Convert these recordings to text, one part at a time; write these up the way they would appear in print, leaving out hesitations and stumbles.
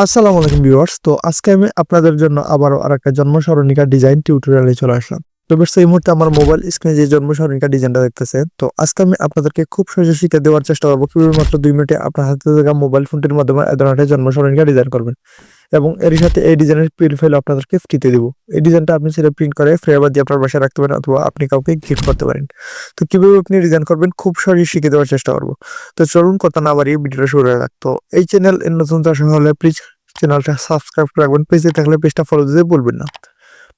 আসসালামু আলাইকুম ভিউয়ার্স। তো আজকে আমি আপনাদের জন্য আবারও আরেকটা জন্ম সরণিকা ডিজাইন টিউটোরিয়ালে চলে আসলাম। তো ভিউয়ার্স, এই মুহূর্তে আমার মোবাইল স্ক্রিনে যে জন্ম সরণিকা ডিজাইনটা দেখতেছেন, তো আজকে আমি আপনাদেরকে খুব সহজে শিখে দেওয়ার চেষ্টা করব কিভাবে মাত্র 2 মিনিটে আপনার হাতে থাকা মোবাইল ফোনটির মাধ্যমে এই ধরনের জন্ম সরণিকা ডিজাইন করবেন। এবং এর সাথে এই ডিজাইনের পিডিএফ আপনাদেরকে ফ্রিতে দিব। এই ডিজাইনটা আপনি সেটা প্রিন্ট করে ফ্রেম দিয়ে আপনার বাসায় রাখতে পারেন অথবা আপনি কাউকে গিফট করতে পারেন। তো কিভাবে আপনি ডিজাইন করবেন খুব সহজেই শিখে দেওয়ার চেষ্টা করব। তো চলুন কথা না বাড়িয়ে ভিডিওটা শুরু করা যাক। তো এই চ্যানেল এর নতুন দর্শক হলে প্লিজ চ্যানেলটা সাবস্ক্রাইব করে রাখবেন, পেজে থাকলে পেজটা ফলো দিতে ভুলবেন না।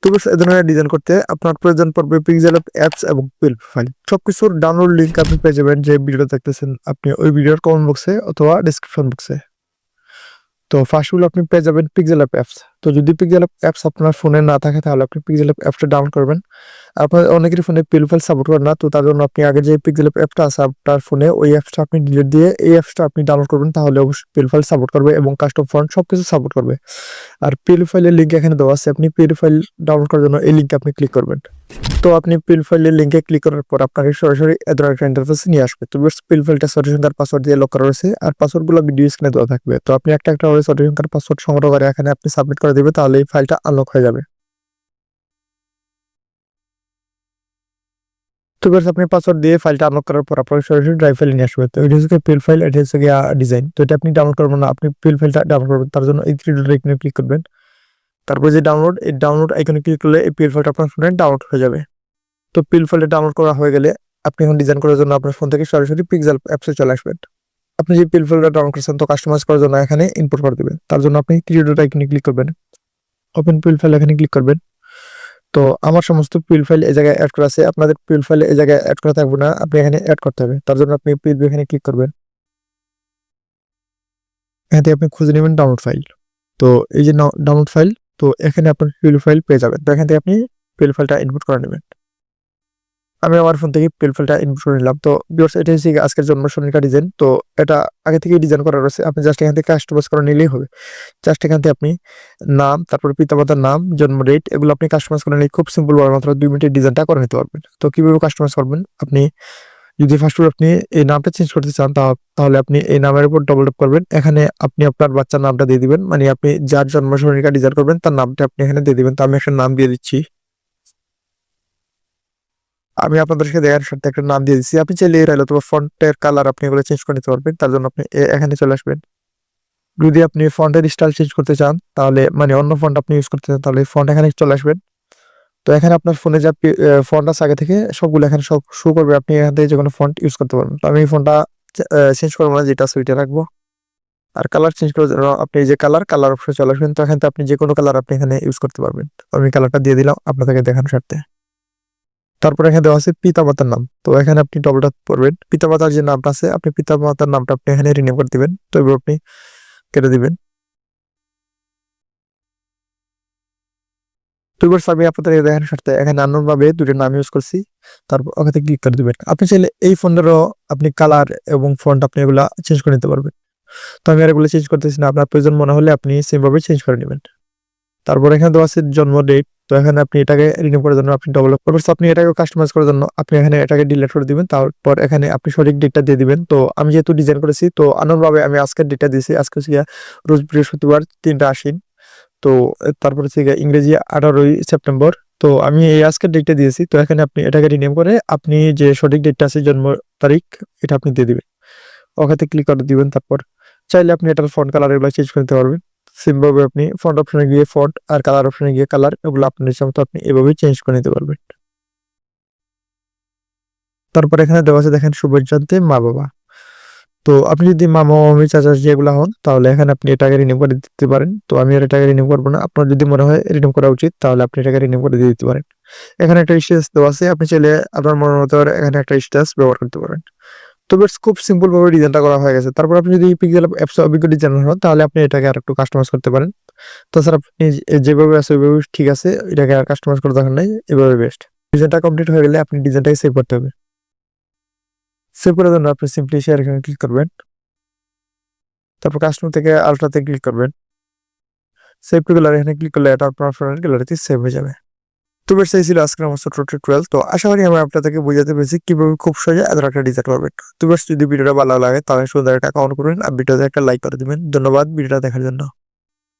তো বেশ, এই ধরনের ডিজাইন করতে আপনার প্রয়োজন পড়বে পিক্সেল অ্যাপস এবং পিএলপি ফাইল। সবকিছুর ডাউনলোড লিংক আপনি পেয়ে যাবেন যে ভিডিও দেখতেছেন আপনি ওই ভিডিওর কমেন্ট বক্সে অথবা ডেসক্রিপশন বক্সে। তো ফার্স্ট হলো আপনি পেয়ে যাবেন পিক্সেল অ্যাপস। তো যদি পিক্সেল অ্যাপস আপনার ফোনে না থাকে তাহলে আপনি পিক্সেল অ্যাপসটা ডাউনলোড করবেন। আপনার অনেকেরই ফোনে পিএলপি ফাইল সাপোর্ট করে না, তো তার জন্য আপনি আগে যে পিক্সেল অ্যাপটা আছে আপনার ফোনে ওই অ্যাপসটা আপনি ডিলিট দিয়ে এই অ্যাপসটা আপনি ডাউনলোড করবেন, তাহলে অবশ্যই পিএলপি ফাইল সাপোর্ট করবে এবং কাস্টম ফন্ট সবকিছু সাপোর্ট করবে। আর পিএলপি ফাইলের লিংক এখানে দেওয়া আছে, আপনি পিএলপি ফাইল ডাউনলোড করার জন্য এই লিংকে আপনি ক্লিক করবেন। তো আপনি পিএলপি ফাইলের লিংকে ক্লিক করার পর আপনাকে সরাসরি এ ধরনের একটা ইন্টারফেস নিয়ে আসবে। তো পিএলপি ফাইলটা সঠিক সংখ্যার পাসওয়ার্ড দিয়ে লক করা রয়েছে আর পাসওয়ার্ডগুলো ভিডিও স্ক্রিনে দেওয়া থাকবে। তো আপনি একটা একটা করে সঠিক সংখ্যার পাসওয়ার্ড সংগ্রহ করে এখানে আপনি সাবমিট করে দিবেন, তাহলে এই ফাইলটা আনলক হয়ে যাবে। তো বেশ, আপনি পাসওয়ার্ড দিয়ে ফাইলটা আনলক করার পর আপনাকে সরাসরি ড্রাইভ ফাইল নিয়ে আসবে। তো এটা হচ্ছে পিএলপি ফাইল, এটা হচ্ছে ডিজাইন। তো এটা আপনি ডাউনলোড করবেন না, আপনি পিএলপি ফাইলটা ডাউনলোড করবেন। তার জন্য এই থ্রি ডট আইকনে ক্লিক করবেন। তারপরে যে ডাউনলোড, এই ডাউনলোড আইকনে ক্লিক করলে এই পিএলপি ফাইলটা আপনার ফোনে ডাউনলোড হয়ে যাবে। তো পিএলপি ফাইলটা ডাউনলোড করা হয়ে গেলে আপনি এখন ডিজাইন করার জন্য আপনার ফোন থেকে সরাসরি পিক্সেল অ্যাপসে চলে আসবেন। আপনি যে পিএলপি ফাইলটা ডাউনলোড করেছেন তো কাস্টমাইজ করার জন্য এখানে ইনপুট করে দিবেন। তার জন্য আপনি থ্রি ডট আইকনে ক্লিক করবেন, ওপেন পিএলপি ফাইল এখানে ক্লিক করবেন। তো আমার সমস্ত পিএলপি ফাইল এই জায়গায় অ্যাড করা আছে, আপনাদের পিএলপি ফাইল এই জায়গায় অ্যাড করা থাকবে না, আপনি এখানে অ্যাড করতে হবে। তার জন্য আপনি পিএলপি এখানে ক্লিক করবেন, এখান থেকে আপনি খুঁজে নেবেন ডাউনলোড ফাইল। তো এই যে ডাউনলোড ফাইল, তো এখানে আপনার পিএলপি ফাইল পেয়ে যাবেন। তো এখান থেকে আপনি পিএলপি ফাইলটা ইনপুট করে নেবেন। আমি আমার ফোন থেকে পিএলপি ফাইলটা ইনপুট করে নিলাম। তো ভিউয়ার্স, এটা হচ্ছে আজকের জন্ম সরণিকা ডিজাইন। তো এটা আগে থেকে ডিজাইন করা রয়েছে, আপনি জাস্ট এখান থেকে কাস্টমাইজ করে নিলেই হবে। জাস্ট এখান থেকে আপনি নাম, তারপর পিতামাতার নাম, জন্ম ডেট, এগুলো আপনি কাস্টমাইজ করে নিলে খুব সিম্পল ভাবে মাত্র 2 মিনিটের ডিজাইনটা করে নিতে পারবেন। তো কিভাবে কাস্টমাইজ করবেন, আপনি যদি ফার্স্ট আপনি এই নামটা চেঞ্জ করতে চান তাহলে আপনি এই নামের উপর ডবল ট্যাপ করবেন। এখানে আপনি আপনার বাচ্চার নামটা দিয়ে দিবেন, মানে আপনি যার জন্ম সরণিকা ডিজাইন করবেন তার নামটা আপনি এখানে দিয়ে দিবেন। তো আমি একটা নাম দিয়ে দিচ্ছি, আমি আপনাদেরকে দেখার সাথে একটা নাম দিয়ে দিচ্ছি। আপনি চাইলে এর তোমার ফন্টের কালার আপনি এগুলো চেঞ্জ করে নিতে পারবেন। তার জন্য আপনি এখানে চলে আসবেন। যদি আপনি ফন্টের স্টাইল চেঞ্জ করতে চান তাহলে মানে অন্য ফন্ট আপনি ইউজ করতে চান তাহলে ফন্ট এখানে চলে আসবেন। তো এখানে আপনার ফোনে যা ফন্ট আছে আগে থেকে সবগুলো এখানে সব শো করবে, আপনি এখান থেকে যে কোনো ফন্ট ইউজ করতে পারবেন। তো আমি এই ফন্টটা চেঞ্জ করবো না, যেটা আছে ওইটা রাখবো। আর কালার চেঞ্জ করার জন্য আপনি এই যে কালার অপশনে চলে আসবেন। তো এখান থেকে আপনি যে কোনো কালার আপনি এখানে ইউজ করতে পারবেন। তো আমি কালারটা দিয়ে দিলাম আপনাদেরকে দেখানোর স্বার্থে। তারপর এখানে দেওয়া আছে পিতামাতার নাম। তো এখানে আপনি ডবল ট্যাপ করবেন, পিতামাতার যে নামটা আছে আপনি পিতামাতার নামটা আপনি এখানে রিনেম করে দিবেন। তো এবার আপনি কেটে দিবেন। তো এবার আমি আপনাদের দেখানোর সাথে এখানে আননোন ভাবে দুটো নাম ইউজ করছি। তারপর ওখানে ক্লিক করে দিবেন। আপনি চাইলে এই ফোনেরও আপনি কালার এবং ফন্ট আপনি এগুলা চেঞ্জ করে নিতে পারবেন। তো আমি আর এগুলো চেঞ্জ করতেছি না, আপনার প্রয়োজন মনে হলে আপনি সেম ভাবে চেঞ্জ করে নেবেন। তারপর এখানে দেওয়া আছে জন্ম ডেট। তো এখানে আপনি এটাকে রিনিউ করার জন্য আপনি ডবল করবেন। আপনি এটাকে কাস্টমাইজ করার জন্য আপনি এখানে এটাকে ডিলিট করে দিবেন। তারপর এখানে আপনি সঠিক ডেটটা দিয়ে দিবেন। তো আমি যেহেতু ডিজাইন করেছি তো আনন্দভাবে আমি আজকের ডেটটা দিয়েছি, আজকে হচ্ছে রোজ বৃহস্পতিবার 3টা আশ্বিন। তো তারপর হচ্ছে ইংরেজি 18ই সেপ্টেম্বর। তো আমি এই আজকের ডেটটা দিয়েছি। তো এখানে আপনি এটাকে রিনেম করে আপনি যে সঠিক ডেটটা আছে জন্ম তারিখ এটা আপনি দিয়ে দিবেন, ওখানে ক্লিক করে দিবেন। তারপর চাইলে আপনি এটার ফন্ট কালার এগুলো চেঞ্জ করতে পারবেন। সিম্পলভাবে আপনি ফন্ট অপশনে গিয়ে ফন্ট আর কালার অপশনে গিয়ে কালার এগুলো আপনার ইচ্ছা মতো আপনি এভাবেই চেঞ্জ করে নিতে পারবেন। তারপর এখানে দেওয়া আছে দেখেন শুভেচ্ছা জানতে মা বাবা। তো আপনি যদি মামা মামি চাচা যেগুলো হন তাহলে এখানে আপনি এটাকে রিনিউ করে দিতে পারেন। তো আমি আর এটাকে রিনিউ করবো না, আপনার যদি মনে হয় রিনিউ করা উচিত তাহলে আপনি এটাকে রিনিউ করে দিয়ে দিতে পারেন। এখানে একটা স্ট্যাটাস দেওয়া আছে, আপনি চাইলে আপনার মনের মতো এখানে একটা স্ট্যাটাস ব্যবহার করতে পারেন। তো বেশ খুব সিম্পল ভাবে ডিজাইনটা করা হয়ে গেছে। তারপর আপনি যদি পিক্সেল অ্যাপস অভিজ্ঞ ডিজাইনার হন তাহলে আপনি এটাকে আর একটু কাস্টমাইজ করতে পারেন। তাছাড়া আপনি যেভাবে আছে ওইভাবে ঠিক আছে, এটাকে আর কাস্টমাইজ করার দরকার নাই, এভাবে বেস্ট। ডিজাইনটা কমপ্লিট হয়ে গেলে আপনি ডিজাইনটাকে সেভ করতে হবে। সেভ করার জন্য আপনি সিম্পলি শেয়ার এখানে ক্লিক করবেন। তারপর কাস্টমার থেকে আলট্রাতে ক্লিক করবেন। সেভ টু গ্যালারি এখানে ক্লিক করলে এটা আপনার ফোনের গ্যালারিতে সেভ হয়ে যাবে। তো বেশ, এই ছিল আজকের আমার ছোট্ট টিউটোরিয়াল। তো আশা করি আমি আপনাদেরকে বোঝাতে পেরেছি কিভাবে খুব সহজে এত একটা ডিজাইন করবেন। তো বেশ, যদি ভিডিওটা ভালো লাগে তাহলে সুন্দর একটা কমেন্ট করবেন আর ভিডিওতে একটা লাইক করে দিবেন। ধন্যবাদ ভিডিওটা দেখার জন্য।